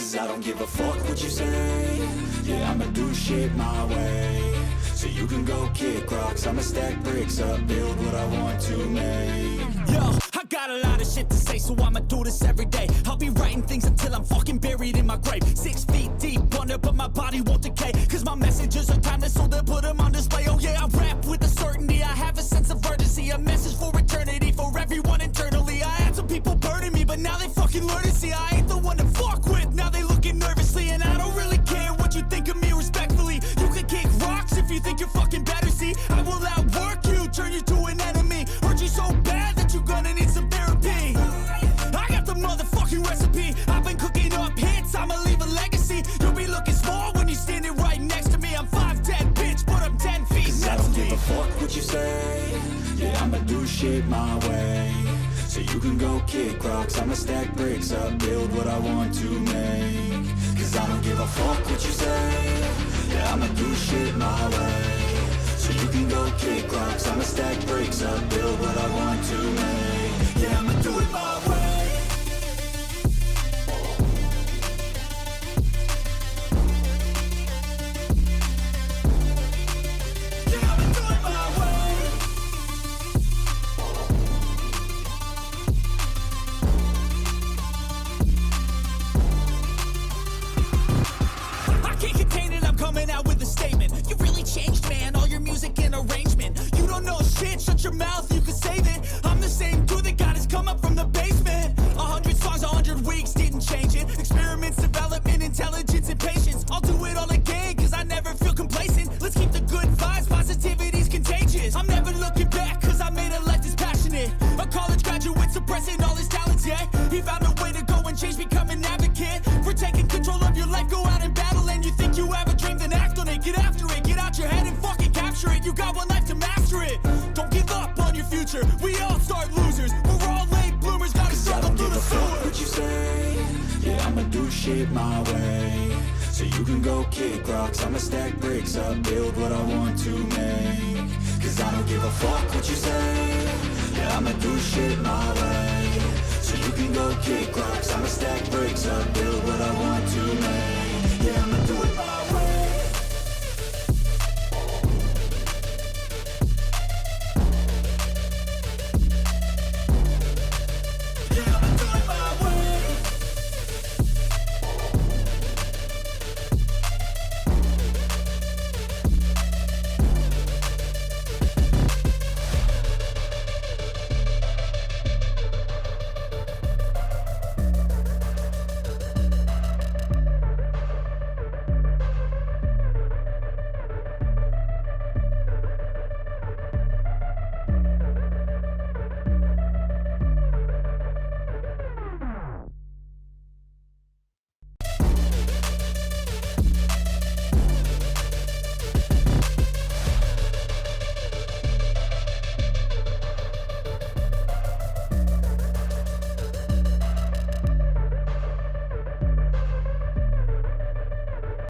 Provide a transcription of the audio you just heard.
Cause I don't give a fuck what you say. Yeah, I'ma do shit my way. So you can go kick rocks, I'ma stack bricks up, build what I want to make. Yo, I got a lot of shit to say, so I'ma do this every day. I'll be writing things until I'm fucking buried in my grave. 6 feet deep under, but my body won't decay. Cause my messages are timeless, so they'll put them on display. Oh yeah, I rap with a certainty, I have a sense of urgency. A message for eternity, for everyone internally. I had some people burning me, but now they fucking learn to see I ain't the one to fuck with, now they looking nervously. And I don't really care what you think of me respectfully. You can kick rocks if you think you're fucking better, see. I will outwork you, turn you to an enemy. Hurt you so bad that you're gonna need some therapy. I got the motherfucking recipe. I've been cooking up hits, I'ma leave a legacy. You'll be looking small when you're standing right next to me. I'm 5'10", bitch, but I'm 10 feet. Cause I don't give a fuck what you say. Yeah, I'ma do shit my way. So you can go kick rocks, I'ma stack bricks up, build what I want to make. Cause I don't give a fuck what you say. Yeah, I'ma do shit my way. So you can go kick rocks, I'ma stack bricks up, build what I want to make. Yeah, I'ma do it my way. Coming out with a statement. You really changed, man, all your music and arrangement. You don't know shit, shut your mouth, you can save it. I'm the same dude that got his come up from the basement. 100 songs, 100 weeks, didn't change it. Experiments, development, intelligence, and patience. I'll do it all again, cause I never feel complacent. Let's keep the good vibes, positivity's contagious. I'm never looking back, cause I made a life that's passionate. A college graduate suppressing all his talents, yeah. He found a way to go and change, become an advocate. For taking control of your life, go out and battle. And you think you have a dream, then act on it. Get after it, get out your head and fucking capture it. You got one life to master it. Don't give up on your future, we all start losers. We're all late bloomers, gotta struggle through the sewer. What you say? Yeah, I'ma do shit my way. So you can go kick rocks, I'ma stack bricks up, build what I want to make. Cause I don't give a fuck what you say. Yeah, I'ma do shit my